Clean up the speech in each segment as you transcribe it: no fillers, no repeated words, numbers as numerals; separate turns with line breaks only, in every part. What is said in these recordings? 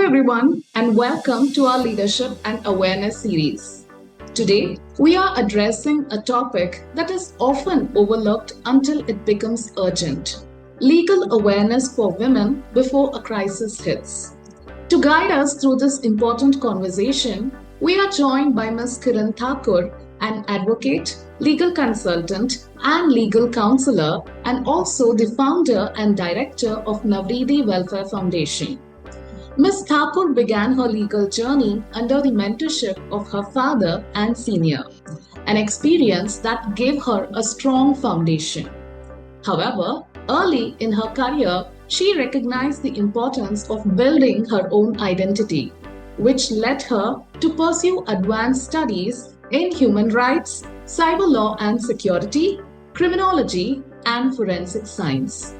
everyone, and welcome to our Leadership and Awareness series. Today, we are addressing a topic that is often overlooked until it becomes urgent: legal awareness for women before a crisis hits. To guide us through this important conversation, we are joined by Ms. Kiran Thakur, an advocate, legal consultant, and legal counselor, and also the founder and director of Navridi Welfare Foundation. Ms. Thakur began her legal journey under the mentorship of her father and senior, an experience that gave her a strong foundation. However, early in her career, she recognized the importance of building her own identity, which led her to pursue advanced studies in human rights, cyber law and security, criminology, and forensic science.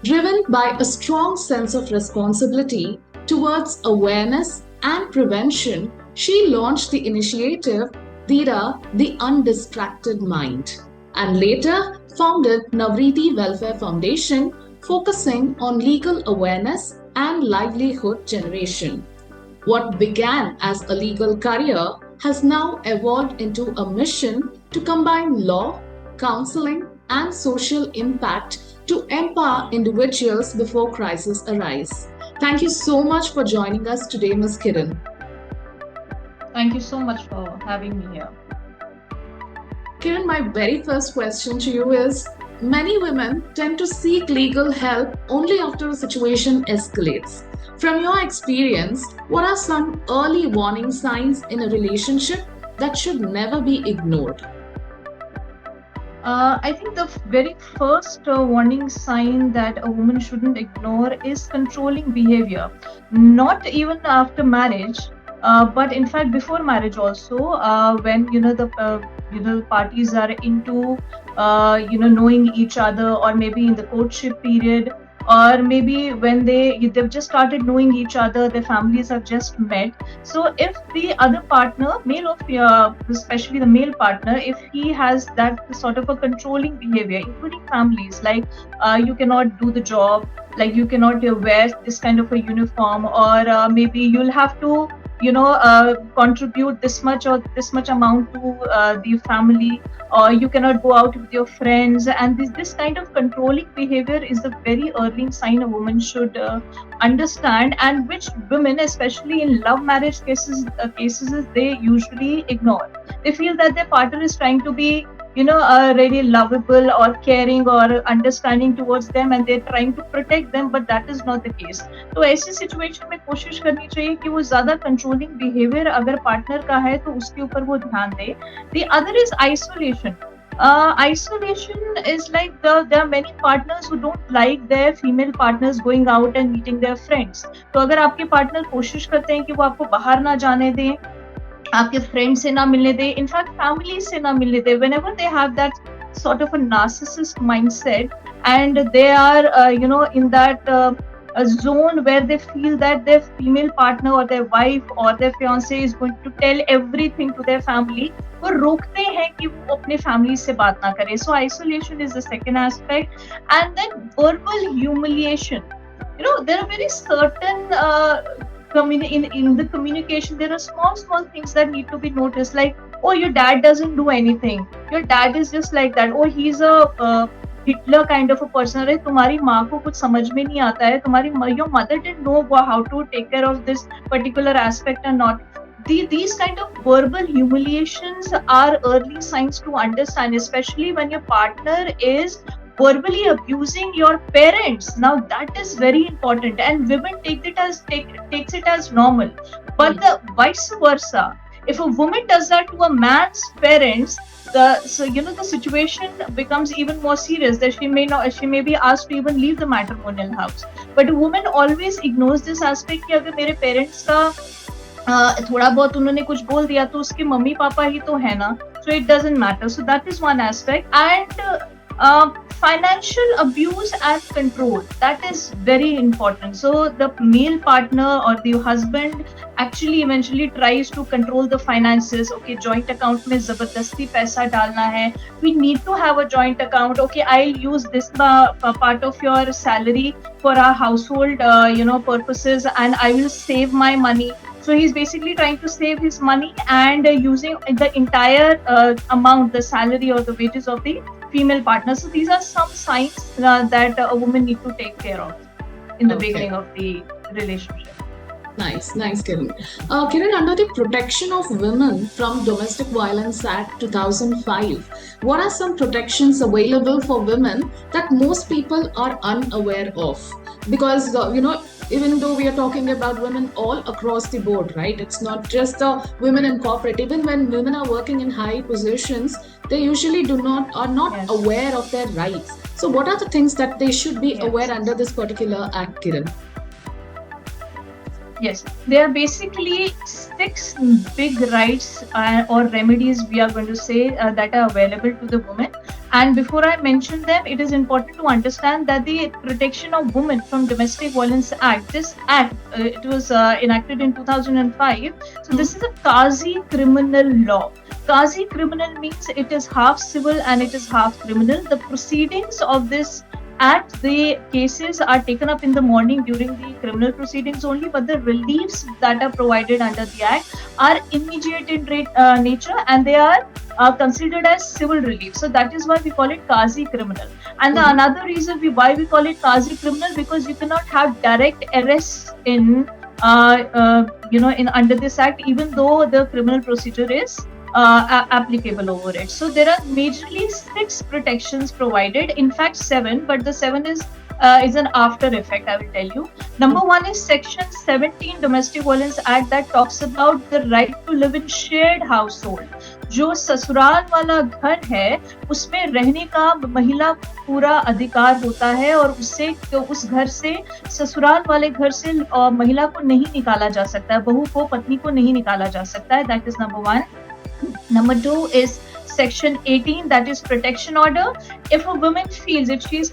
Driven by a strong sense of responsibility towards awareness and prevention, she launched the initiative Dira, the Undistracted Mind, and later founded Navridi Welfare Foundation, focusing on legal awareness and livelihood generation. What began as a legal career has now evolved into a mission to combine law, counseling, and social impact to empower individuals before crises arise. Thank you so much for joining us today, Ms. Kiran.
Thank you so much for having me here.
Kiran, my very first question to you is, many women tend to seek legal help only after a situation escalates. From your experience, what are some early warning signs in a relationship that should never be ignored?
I think the very first warning sign that a woman shouldn't ignore is controlling behavior. Not even after marriage, but in fact before marriage also, when the parties are into knowing each other, or maybe in the courtship period, or maybe when they've just started knowing each other, their families have just met. So if the other partner, male or especially the male partner, if he has that sort of a controlling behavior, including families, like you cannot do the job, like you cannot wear this kind of a uniform, or maybe you'll have to contribute this much or this much amount to the family, or you cannot go out with your friends, and this kind of controlling behavior is the very early sign a woman should understand, and which women, especially in love marriage cases, they usually ignore. They feel that their partner is trying to be really lovable or caring or understanding towards them, and they're trying to protect them, but that is not the case. तो ऐसी situation में कोशिश करनी चाहिए कि वो ज्यादा controlling behaviour अगर पार्टनर का है तो उसके ऊपर वो ध्यान दे. The other is isolation. Isolation is like there are many partners who don't like their female partners going out and meeting their friends. तो अगर आपके पार्टनर कोशिश करते हैं कि वो आपको बाहर ना जाने दें, आपके फ्रेंड से ना मिलने दे, इनफैक्ट फैमिली से ना मिलने दे, whenever they have that sort of a narcissist mindset, and they are in that a zone where they feel that their female partner or their wife or their fiance is going to tell everything to their family, वो रोकते हैं कि वो अपने family से बात ना करें. So isolation is the second aspect. And then verbal humiliation. There are very certain in the communication, there are small things that need to be noticed, like, oh, your dad doesn't do anything, your dad is just like that, oh, he's a Hitler kind of a person. अरे तुम्हारी माँ को कुछ समझ में नहीं आता है, your mother didn't know how to take care of this particular aspect or not. These kind of verbal humiliations are early signs to understand, especially when your partner is verbally abusing your parents. Now that is very important, and women takes it as normal, but the vice versa. If a woman does that to a man's parents, the situation becomes even more serious, that she may be asked to even leave the matrimonial house. But a woman always ignores this aspect कि अगर मेरे parents का थोड़ा बहुत उन्होंने कुछ बोल दिया तो उसके मम्मी पापा ही तो है ना, so it doesn't matter. So that is one aspect. And Financial abuse and control, that is very important. So the male partner or the husband actually eventually tries to control the finances. Okay, joint account mein zabardasti paisa dalna hai, we need to have a joint account. Okay, I'll use this part of your salary for our household purposes, and I will save my money. So he's basically trying to save his money and using the entire amount, the salary or the wages of the female partner. So these are some signs that a woman need to take care of in the beginning of the relationship.
Nice, Kiran. Kiran, under the Protection of Women from Domestic Violence Act 2005, what are some protections available for women that most people are unaware of? Because, even though we are talking about women all across the board, right? It's not just the women in corporate. Even when women are working in high positions, they usually are not
Yes.
aware of their rights. So, what are the things that they should be
Yes.
aware under this particular act, Kiran?
Yes, there are basically 6 big rights or remedies, we are going to say, that are available to the woman. And before I mention them, it is important to understand that the Protection of Women from Domestic Violence Act, this act, it was enacted in 2005. So this is a quasi criminal law. Quasi criminal means it is half civil and it is half criminal. The proceedings of this act, the cases are taken up in the morning during the criminal proceedings only, but the reliefs that are provided under the act are immediate in nature, and they are considered as civil relief. So that is why we call it quasi criminal. And the another reason why we call it quasi criminal, because you cannot have direct arrests in under this act, even though the criminal procedure is applicable over it. So there are majorly 6 protections provided, in fact 7, but the 7 is an after effect, I will tell you. Number 1 is Section 17 Domestic Violence Act that talks about the right to live in shared household. जो ससुराल वाला घर है उसमें रहने का महिला को पूरा अधिकार होता है, और उससे उस घर से, ससुराल वाले घर से महिला को नहीं निकाला जा सकता है, बहू को, पत्नी को नहीं निकाला जा सकता है. That is number 1. Number 2 is Section 18, that is protection order. If a woman feels, if she is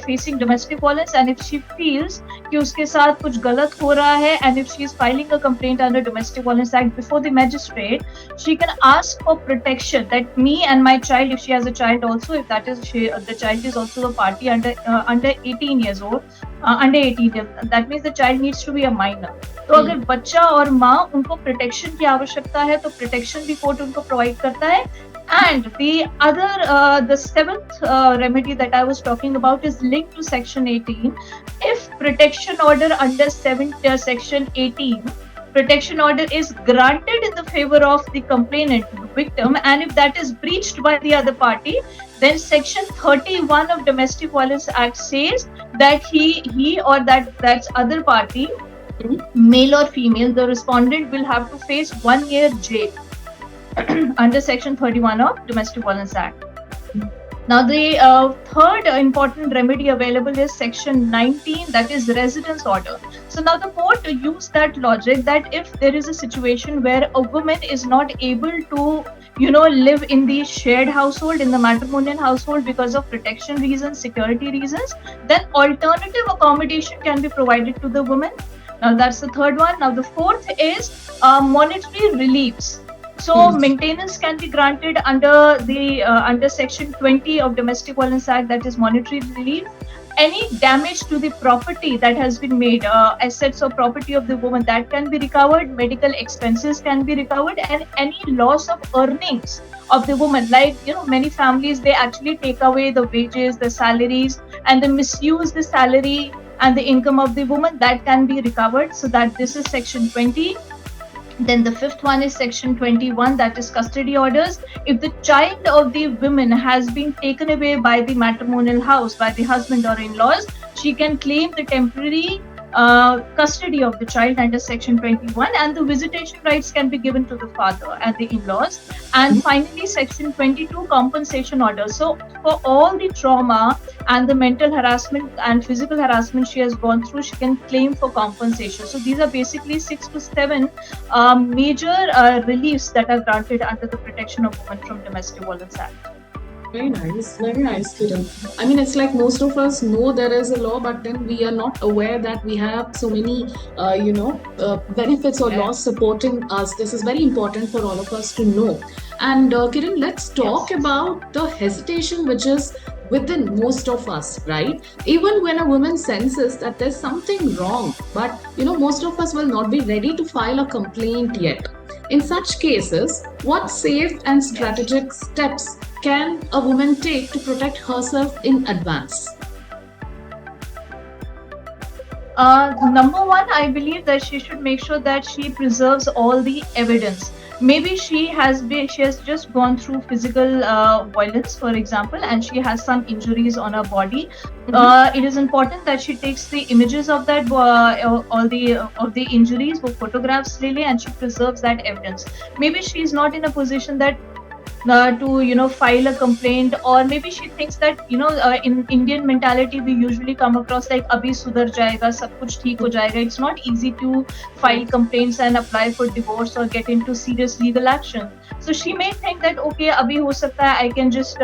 facing domestic violence and if she feels कि उसके साथ कुछ गलत हो रहा है, and if she is filing a complaint under Domestic Violence Act before the magistrate, she can ask for protection that me and my child, if she has a child also, if that is the child is also a party under 18 years old, under 18 years, that means the child needs to be a minor. तो अगर बच्चा और माँ उनको protection की आवश्यकता है तो प्रोटेक्शन भी कोर्ट उनको प्रोवाइड करता है. And the 7th remedy that I was talking about is linked to Section 18. If protection order under Section 18, protection order is granted in the favor of the complainant, the victim, and if that is breached by the other party, then Section 31 of Domestic Violence Act says that he or that's other party, male or female, the respondent will have to face 1 year jail under Section 31 of Domestic Violence Act. Now the third important remedy available is Section 19, that is residence order. So now the court used that logic that if there is a situation where a woman is not able to live in the shared household, in the matrimonial household, because of protection reasons, security reasons, then alternative accommodation can be provided to the woman. Now that's the third one. Now the fourth is monetary reliefs. So maintenance can be granted under under Section 20 of Domestic Violence Act, that is monetary relief. Any damage to the property that has been made, assets or property of the woman, that can be recovered. Medical expenses can be recovered, and any loss of earnings of the woman, like many families, they actually take away the wages, the salaries, and they misuse the salary and the income of the woman, that can be recovered. So that this is Section 20. Then the fifth one is Section 21, that is custody orders. If the child of the woman has been taken away by the matrimonial house, by the husband or in-laws, she can claim the temporary custody of the child under Section 21, and the visitation rights can be given to the father and the in-laws. And finally, Section 22, compensation order. So for all the trauma and the mental harassment and physical harassment she has gone through, she can claim for compensation. So these are basically 6 to 7 major reliefs that are granted under the Protection of Women from Domestic Violence Act.
Very nice, Kiran. I mean, it's like most of us know there is a law, but then we are not aware that we have so many, benefits or laws supporting us. This is very important for all of us to know. And Kiran, let's talk about the hesitation which is within most of us, right? Even when a woman senses that there's something wrong, but most of us will not be ready to file a complaint yet. In such cases, what safe and strategic steps can a woman take to protect herself in advance?
Number one, I believe that she should make sure that she preserves all the evidence. Maybe she has just gone through physical violence, for example, and she has some injuries on her body. It is important that she takes the images of that all the of the injuries, photographs really, and she preserves that evidence. Maybe she is not in a position that to file a complaint, or maybe she thinks that in Indian mentality we usually come across like abhi sudhar jayega, sab kuch theek ho jayega. It's not easy to file complaints and apply for divorce or get into serious legal action. So she may think that okay, abhi ho sakta hai, I can just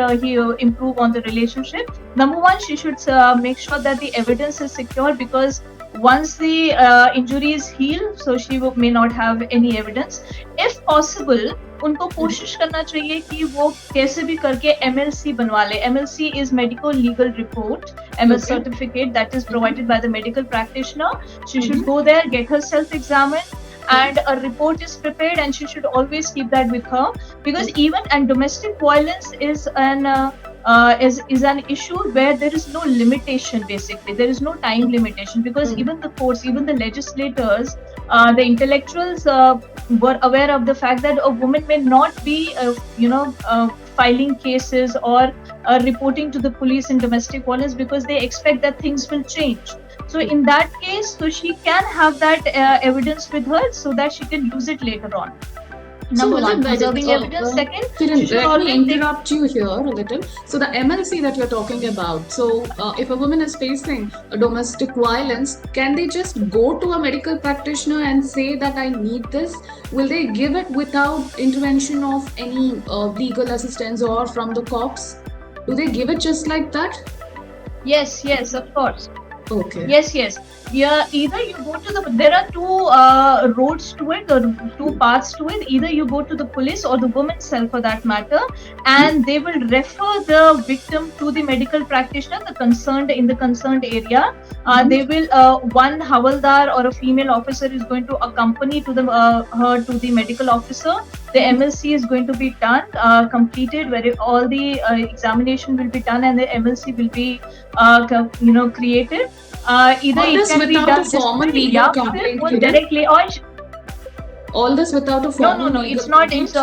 improve on the relationship. Number one, she should make sure that the evidence is secure, because once the injuries heal, so she may not have any evidence. If possible, उनको कोशिश करना चाहिए कि वो कैसे भी करके MLC बनवा ले. MLC is medical legal report, MS certificate that is provided by the medical practitioner. She should go there, get herself examined, and a report is prepared, and she should always keep that with her, because even domestic violence is an issue where there is no limitation. Basically, there is no time limitation, because even the courts, even the legislators, the intellectuals were aware of the fact that a woman may not be filing cases or reporting to the police in domestic violence, because they expect that things will change. So in that case, so she can have that evidence with her, so that she can use it later on. Number one, preserving evidence. Second,
let me interrupt you here a little. So the MLC that you're talking about, so if a woman is facing a domestic violence, can they just go to a medical practitioner and say that I need this? Will they give it without intervention of any legal assistance or from the cops? Do they give it just like that?
Yes, of course.
Okay.
Yes. Yeah, either you go to there are two roads to it, or two paths to it. Either you go to the police or the woman's cell, for that matter, and they will refer the victim to the medical practitioner, in the concerned area. They will one Havaldar or a female officer is going to accompany to her to the medical officer. The MLC is going to be done, completed, where all the examination will be done, and the MLC will be created. Either
all
it
this
can be
without
done
a formal legal complaint,
directly, or
all this without a formal
no, it's not. It's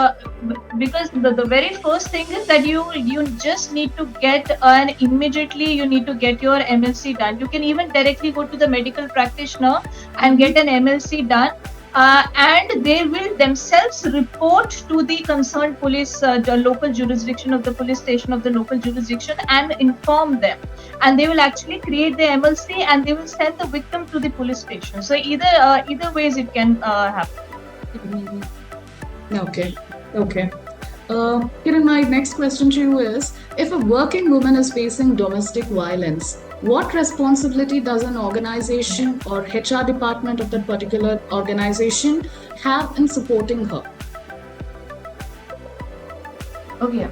because the very first thing is that you just need to get immediately you need to get your MLC done. You can even directly go to the medical practitioner and get an MLC done. And they will themselves report to the concerned police, the local jurisdiction of the police station of the local jurisdiction, and inform them. And they will actually create the MLC, and they will send the victim to the police station. So either ways it can happen.
Okay. Kiran, my next question to you is, if a working woman is facing domestic violence, what responsibility does an organization or HR department of that particular organization have in supporting her?
Okay.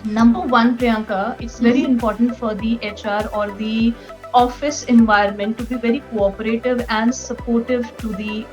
Number one, Priyanka, it's very important for the HR or the office environment to be very cooperative and supportive to the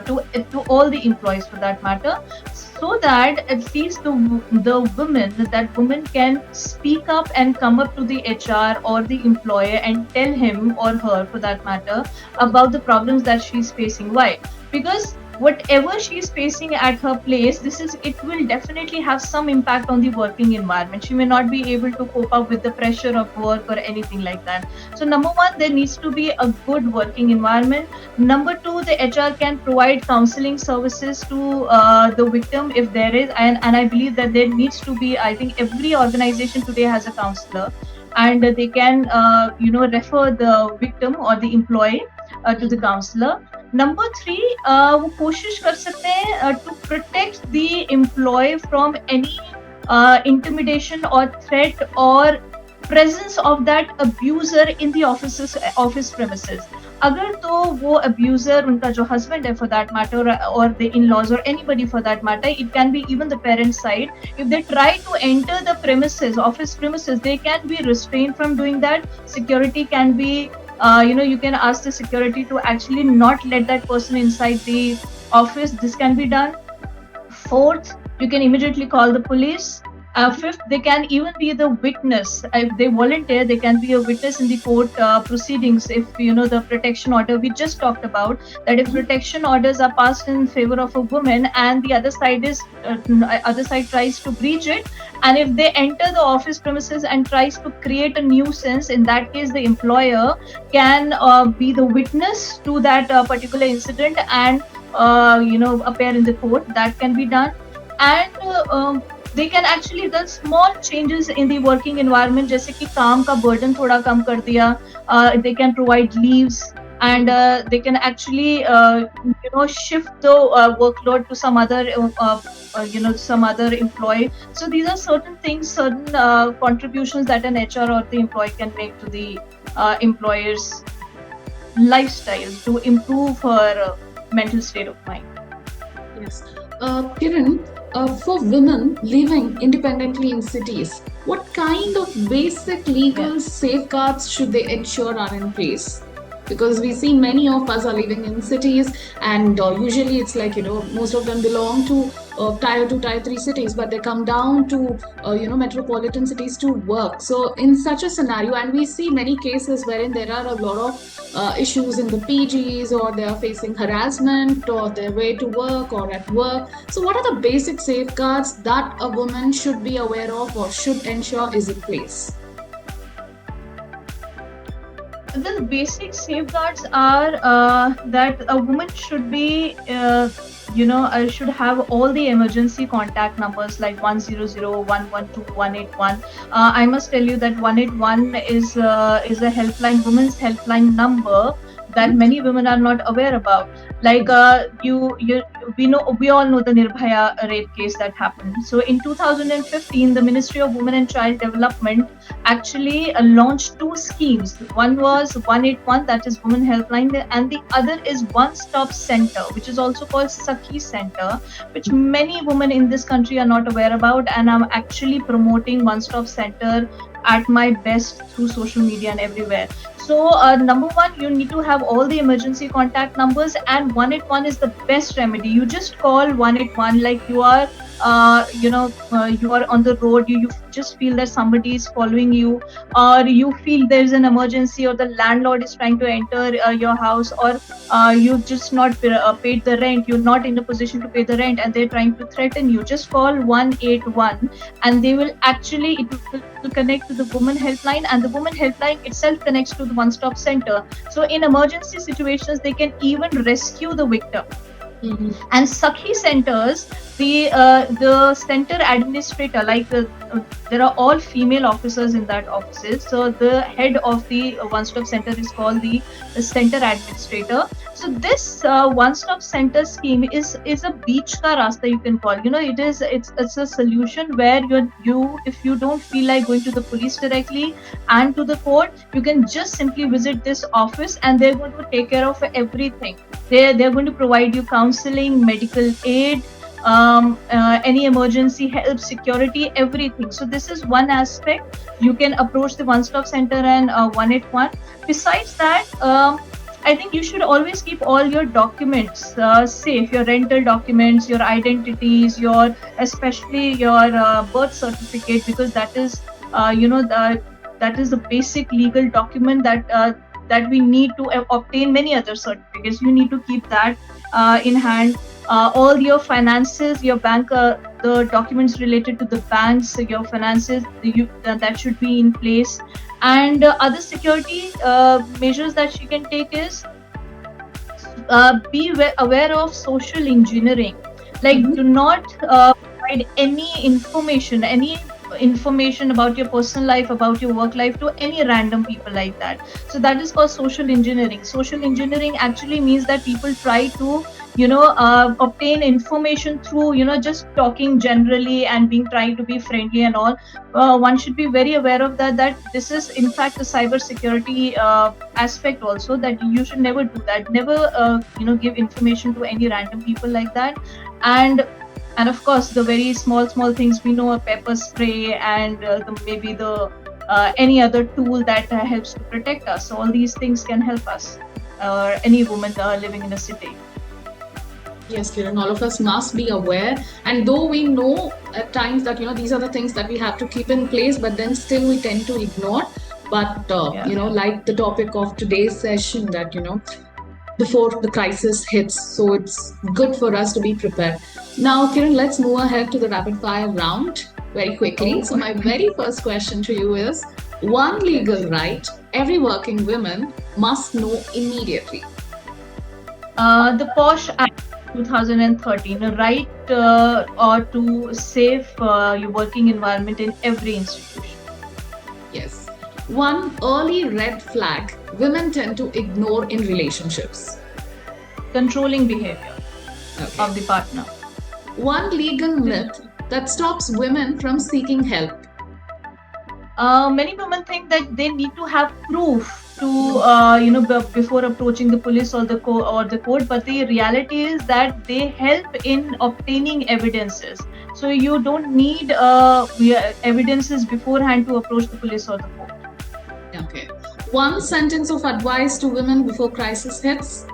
to all the employees, for that matter, so that at least that woman can speak up and come up to the HR or the employer and tell him or her, for that matter, about the problems that she's facing. Why? Because whatever she is facing at her place, it will definitely have some impact on the working environment. She may not be able to cope up with the pressure of work or anything like that. So number one, there needs to be a good working environment. Number two, the HR can provide counseling services to the victim if there is, and I believe that there needs to be, I think every organization today has a counselor, and they can refer the victim or the employee to the counselor. Number three, वो कोशिश कर सकते हैं to protect the employee from any intimidation or threat or presence of that abuser in the office premises. अगर तो वो abuser उनका जो husband है for that matter, or the in-laws or anybody for that matter, it can be even the parent side, if they try to enter the premises, office premises, they can be restrained from doing that. Security can be, you can ask the security to actually not let that person inside the office. This can be done. Fourth, you can immediately call the police. Fifth, they can even be the witness. If they volunteer, they can be a witness in the court proceedings. If the protection order we just talked about, that if protection orders are passed in favor of a woman and the other side tries to breach it, and if they enter the office premises and tries to create a nuisance, in that case, the employer can be the witness to that particular incident and appear in the court. That can be done. And they can actually do small changes in the working environment, जैसे कि काम का burden थोड़ा कम कर दिया. They can provide leaves, and they can actually shift the workload to some other employee. So these are certain things, certain contributions that an HR or the employee can make to the employer's lifestyle to improve her mental state of mind.
Yes. Kiran, for women living independently in cities, what kind of basic legal safeguards should they ensure are in place? Because we see many of us are living in cities, and usually it's like, most of them belong to tier 2, tier 3 cities, but they come down to metropolitan cities to work. So in such a scenario, and we see many cases wherein there are a lot of issues in the PGs, or they are facing harassment or their way to work or at work. So what are the basic safeguards that a woman should be aware of or should ensure is in place?
The basic safeguards are that a woman should be, should have all the emergency contact numbers like 100, 112, 181. I must tell you that 181 is a helpline, women's helpline number that many women are not aware about. Like we all know the Nirbhaya rape case that happened. So in 2015, the Ministry of Women and Child Development actually launched two schemes. One was 181, that is Women Helpline, and the other is One Stop Center, which is also called Sakhi Center, which many women in this country are not aware about. And I'm actually promoting One Stop Center at my best through social media and everywhere. So number one, you need to have all the emergency contact numbers, and 181 is the best remedy. You just call 181 like you are you are on the road, you just feel that somebody is following you, or you feel there's an emergency, or the landlord is trying to enter your house, or you've just not paid the rent, you're not in a position to pay the rent, and they're trying to threaten you. Just call 181 and they will actually, it will connect to the women helpline, and the women helpline itself connects to the One Stop Center. So in emergency situations, they can even rescue the victim.
Mm-hmm.
And Sakhi centers, the center administrator, like there are all female officers in that offices. So the head of the one-stop center is called the center administrator. So this one-stop center scheme is a beach ka rasta, you can call. It's a solution where you if you don't feel like going to the police directly and to the court, you can just simply visit this office and they're going to take care of everything. They're going to provide you counseling, medical aid, any emergency help, security, everything. So this is one aspect. You can approach the one-stop center and 181. Besides that, I think you should always keep all your documents safe, your rental documents, your identities, especially your birth certificate, because that is that is the basic legal document that we need to obtain many other certificates. You need to keep that in hand. All your finances, your bank, the documents related to the banks, your finances, that should be in place. And other security measures that she can take is be aware of social engineering. Like, do not provide any information about your personal life, about your work life to any random people like that. So that is called social engineering. Social engineering actually means that people try to obtain information through just talking generally and being trying to be friendly and all. One should be very aware of that this is in fact a cyber security aspect also, that you should never do that. Never give information to any random people like that. And of course the very small things, we know, a pepper spray and maybe the any other tool that helps to protect us. So all these things can help us, any woman living in a city.
Yes, Kiran, all of us must be aware. And though we know at times that, these are the things that we have to keep in place, but then still we tend to ignore. But, like the topic of today's session, that, before the crisis hits, so it's good for us to be prepared. Now, Kiran, let's move ahead to the rapid fire round very quickly. So, my very first question to you is one legal right every working woman must know immediately.
The POSH Act 2013, a right or to safe your working environment in every institution.
Yes. One early red flag women tend to ignore in relationships.
Controlling behavior
Okay.
of the partner.
One legal myth that stops women from seeking help.
Many women think that they need to have proof to before approaching the police or the court, but the reality is that they help in obtaining evidences. So you don't need evidences beforehand to approach the police or the court.
Okay. One sentence of advice to women before crisis hits.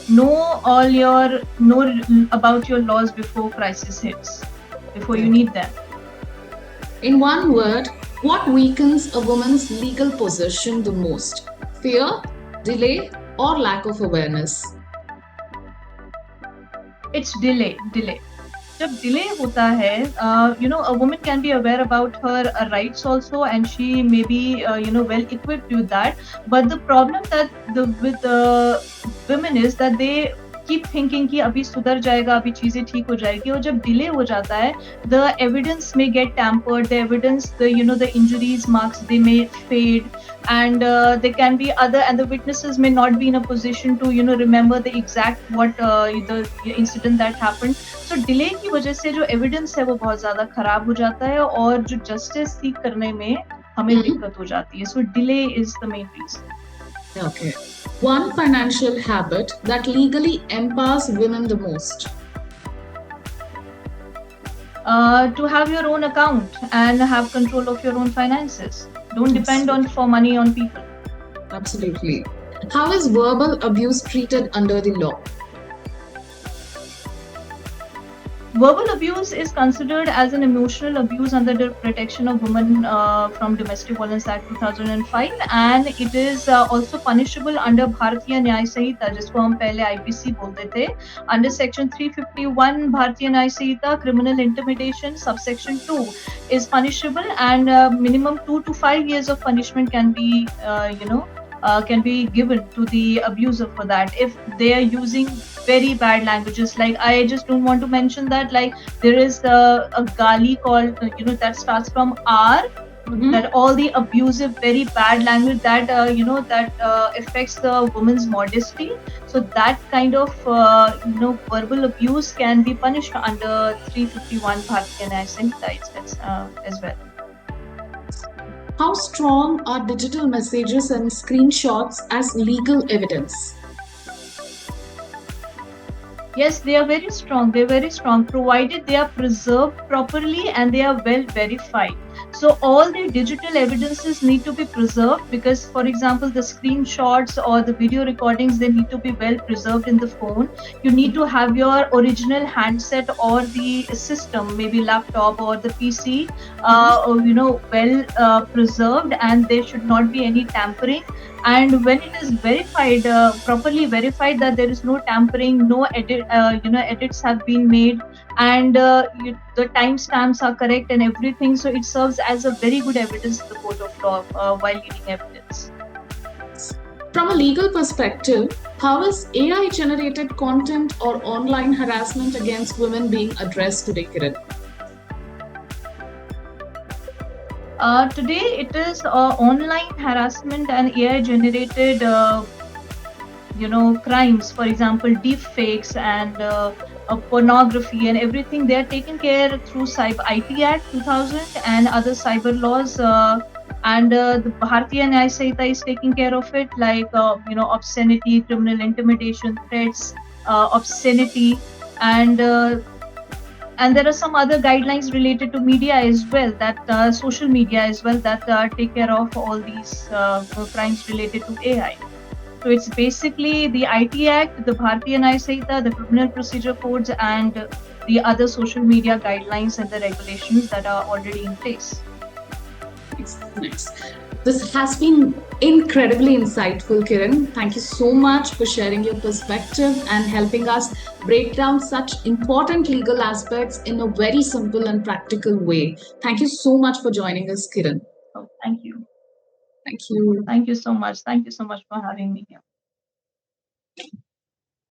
Know about your laws before crisis hits, before you need them.
In one word, what weakens a woman's legal position the most? Fear, delay, or lack of awareness?
It's delay. जब delay होता है, a woman can be aware about her rights also, and she may be well equipped with that. But the problem that with women is that they keep thinking कि अभी सुधर जाएगा, अभी चीजें ठीक हो जाएगी, और जब डिले हो जाता है, the evidence may get tampered, the evidence, the injuries marks, they may fade, and there can be other, and the witnesses may not be in a position to remember the exact what the incident that happened. So delay की वजह से जो evidence है वो बहुत ज्यादा खराब हो जाता है, और जो justice seek करने में हमें दिक्कत हो जाती है. So delay is the main reason.
Okay. One financial habit that legally empowers women the most.
To have your own account and have control of your own finances. Don't depend for money on people.
Absolutely. How is verbal abuse treated under the law?
Verbal abuse is considered as an emotional abuse under the Protection of Women from Domestic Violence Act 2005, and it is also punishable under Bharatiya Nyay Sanhita, जिसको हम पहले IPC बोलते थे. Under Section 351 Bharatiya Nyay Sanhita, criminal intimidation, subsection 2 is punishable, and minimum 2 to 5 years of punishment can be can be given to the abuser for that if they are using very bad languages. Like, I just don't want to mention that, like, there is a gali called that starts from R. That all the abusive, very bad language that affects the woman's modesty. So that kind of verbal abuse can be punished under 351 Bharatiya Nyay Sanhita as well.
How strong are digital messages and screenshots as legal evidence?
Yes, they are very strong. They're very strong, provided they are preserved properly and they are well verified. So all the digital evidences need to be preserved, because, for example, the screenshots or the video recordings, they need to be well preserved in the phone. You need to have your original handset or the system, maybe laptop or the PC, well preserved, and there should not be any tampering. And when it is verified, properly verified, that there is no tampering, no edits have been made, and the timestamps are correct and everything, so it serves as a very good evidence to the court of law while leading evidence.
From a legal perspective, how is AI generated content or online harassment against women being addressed today, Kiran?
Today it is online harassment and AI generated crimes, for example, deep fakes and pornography and everything. They are taken care through Cyber IT Act 2000 and other cyber laws. And the Bharatiya Nyaya Sanhita is taking care of it, like obscenity, criminal intimidation, threats, obscenity, and and there are some other guidelines related to media as well, that social media as well, that take care of all these crimes related to AI. So it's basically the IT Act, the Bharatiya Nyaya Sanhita, the Criminal Procedure Codes, and the other social media guidelines and the regulations that are already in place.
Nice. This has been incredibly insightful, Kiran. Thank you so much for sharing your perspective and helping us break down such important legal aspects in a very simple and practical way. Thank you so much for joining us, Kiran.
Oh, thank you.
Thank you.
Thank you so much. Thank you so much for having me here.